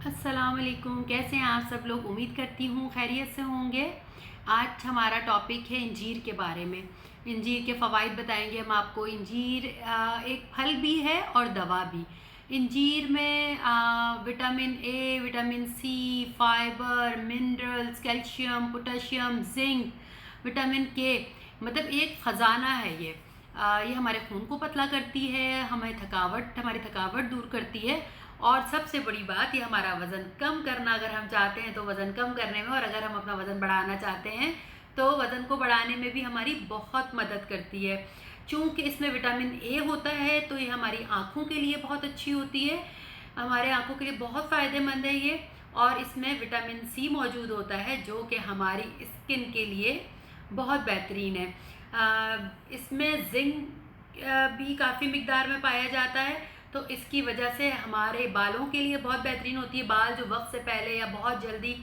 अस्सलाम वालेकुम। कैसे हैं आप सब लोग? उम्मीद करती हूँ खैरियत से होंगे। आज हमारा टॉपिक है इंजीर के बारे में। इंजीर के फ़वाइद बताएंगे हम आपको। इंजीर एक फल भी है और दवा भी। इंजीर में vitamin A, vitamin C, fibre, minerals, calcium, potassium, zinc, vitamin K, मतलब एक ख़जाना है ये। ये हमारे खून को पतला करती है, हमारी थकावट दूर करती है। और सबसे बड़ी बात, ये हमारा वज़न कम करना, अगर हम चाहते हैं तो वज़न कम करने में, और अगर हम अपना वज़न बढ़ाना चाहते हैं तो वज़न को बढ़ाने में भी हमारी बहुत मदद करती है। चूँकि इसमें विटामिन ए होता है तो ये हमारी आँखों के लिए बहुत अच्छी होती है, हमारे आँखों के लिए बहुत फ़ायदेमंद है ये। और इसमें विटामिन सी मौजूद होता है जो कि हमारी स्किन के लिए बहुत बेहतरीन है। इसमें जिंक भी काफ़ी मिकदार में पाया जाता है, तो इसकी वजह से हमारे बालों के लिए बहुत बेहतरीन होती है। बाल जो वक्त से पहले या बहुत जल्दी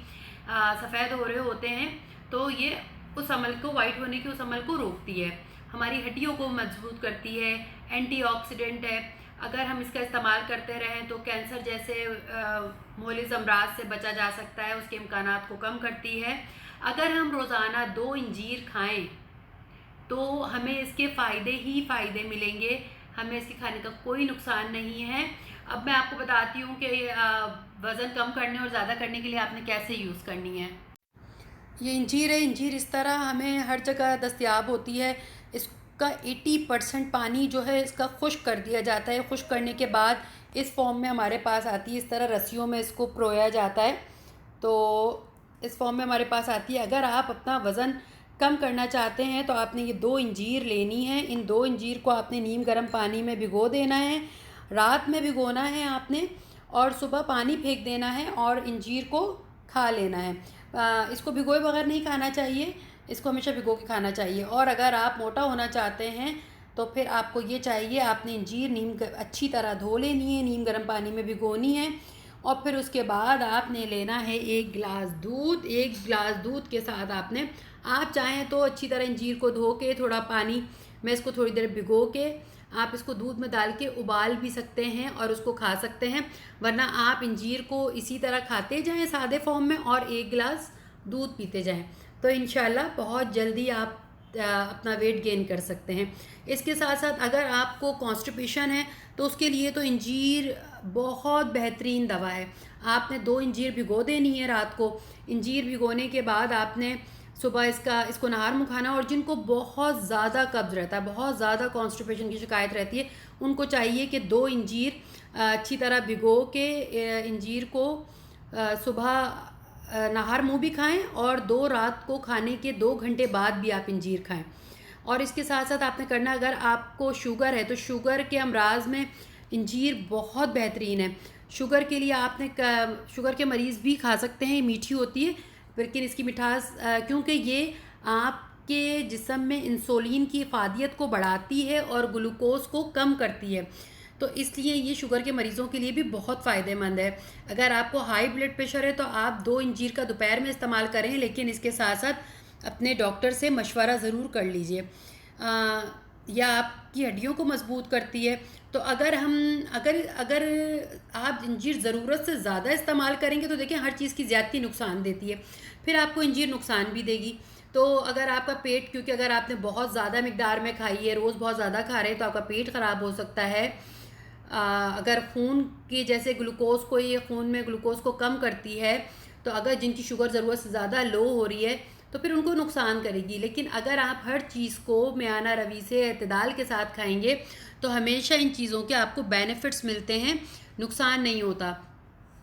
सफ़ेद हो रहे होते हैं, तो ये उस अमल को, वाइट होने के उस अमल को रोकती है। हमारी हड्डियों को मजबूत करती है, एंटीऑक्सीडेंट है। अगर हम इसका इस्तेमाल करते रहें तो कैंसर जैसे मोहलिज अमराज से बचा जा सकता है, उसके इम्कानात को कम करती है। अगर हम रोज़ाना 2 इंजीर खाएं तो हमें इसके फ़ायदे ही फ़ायदे मिलेंगे, हमें इसके खाने का कोई नुकसान नहीं है। अब मैं आपको बताती हूँ कि वज़न कम करने और ज़्यादा करने के लिए आपने कैसे यूज़ करनी है। ये इंजीर है। इंजीर इस तरह हमें हर जगह दस्तयाब होती है। इसका 80% पानी जो है इसका खुश्क कर दिया जाता है। खुश्क करने के बाद इस फॉर्म में हमारे पास आती है, इस तरह रस्सियों में इसको परोया जाता है, तो इस फॉर्म में हमारे पास आती है। अगर आप अपना वज़न कम करना चाहते हैं तो आपने ये 2 इंजीर लेनी है। इन 2 इंजीर को आपने नीम गर्म पानी में भिगो देना है, रात में भिगोना है आपने, और सुबह पानी फेंक देना है और इंजीर को खा लेना है। इसको भिगोए बगैर नहीं खाना चाहिए, इसको हमेशा भिगो के खाना चाहिए। और अगर आप मोटा होना चाहते हैं तो फिर आपको ये चाहिए, आपने इंजीर अच्छी तरह धो लेनी है, नीम गर्म पानी में भिगोनी है, और फिर उसके बाद आपने लेना है 1 गिलास दूध। 1 गिलास दूध के साथ आपने, आप चाहें तो अच्छी तरह इंजीर को धो के थोड़ा पानी में इसको थोड़ी देर भिगो के आप इसको दूध में डाल के उबाल भी सकते हैं और उसको खा सकते हैं। वरना आप इंजीर को इसी तरह खाते जाएं सादे फॉर्म में और 1 गिलास दूध पीते जाएं, तो इंशाल्लाह बहुत जल्दी आप अपना वेट गेन कर सकते हैं। इसके साथ साथ अगर आपको कॉन्स्टिपेशन है तो उसके लिए तो इंजीर बहुत बेहतरीन दवा है। आपने 2 इंजीर भिगो देनी है रात को। इंजीर भिगोने के बाद आपने सुबह इसको नहार मुँह खाना। और जिनको बहुत ज़्यादा कब्ज़ रहता है, बहुत ज़्यादा कॉन्स्टिपेशन की शिकायत रहती है, उनको चाहिए कि 2 इंजीर अच्छी तरह भिगो के इंजीर को सुबह नहार मुँह भी खाएं, और 2 रात को खाने के 2 घंटे बाद भी आप इंजीर खाएं। और इसके साथ साथ आपने करना, अगर आपको शुगर है तो शुगर के अमराज में इंजीर बहुत बेहतरीन है। शुगर के लिए आपने शुगर के मरीज़ भी खा सकते हैं, मीठी होती है लेकिन इसकी मिठास, क्योंकि ये आपके जिस्म में इंसुलिन की इफ़ादियत को बढ़ाती है और ग्लूकोज को कम करती है, तो इसलिए ये शुगर के मरीज़ों के लिए भी बहुत फ़ायदेमंद है। अगर आपको हाई ब्लड प्रेशर है तो आप 2 इंजीर का दोपहर में इस्तेमाल करें, लेकिन इसके साथ साथ अपने डॉक्टर से मशवरा ज़रूर कर लीजिए। या आपकी हड्डियों को मजबूत करती है। तो अगर अगर आप इंजीर ज़रूरत से ज़्यादा इस्तेमाल करेंगे तो देखिए हर चीज़ की ज़्यादती नुकसान देती है, फिर आपको इंजीर नुकसान भी देगी। तो अगर आपका पेट, क्योंकि अगर आपने बहुत ज़्यादा मिकदार में खाई है, रोज़ बहुत ज़्यादा खा रहे हैं, तो आपका पेट ख़राब हो सकता है। अगर खून के जैसे ग्लूकोज को, ये खून में ग्लूकोज को कम करती है, तो अगर जिनकी शुगर ज़रूरत से ज़्यादा लो हो रही है तो फिर उनको नुकसान करेगी। लेकिन अगर आप हर चीज़ को मियाना रवि से एतदाल के साथ खाएंगे तो हमेशा इन चीज़ों के आपको बेनिफिट्स मिलते हैं, नुकसान नहीं होता।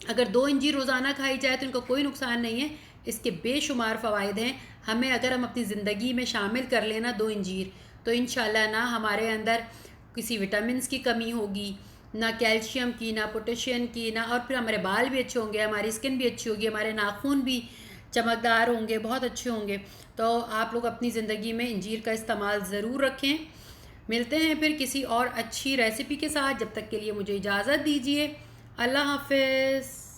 अगर 2 इंजीर रोज़ाना खाई जाए तो इनका कोई नुकसान नहीं है, इसके बेशुमार फ़वाइद हैं। हमें अगर हम अपनी ज़िंदगी में शामिल कर लेना 2 इंजीर, तो इंशाल्लाह ना हमारे अंदर किसी विटामिन्स की कमी होगी, ना कैल्शियम की, ना पोटेशियम की, ना, और फिर हमारे बाल भी अच्छे होंगे, हमारी स्किन भी अच्छी होगी, हमारे नाखून भी चमकदार होंगे, बहुत अच्छे होंगे। तो आप लोग अपनी ज़िंदगी में इंजीर का इस्तेमाल ज़रूर रखें। मिलते हैं फिर किसी और अच्छी रेसिपी के साथ, जब तक के लिए मुझे इजाज़त दीजिए। अल्लाह हाफ़िज़।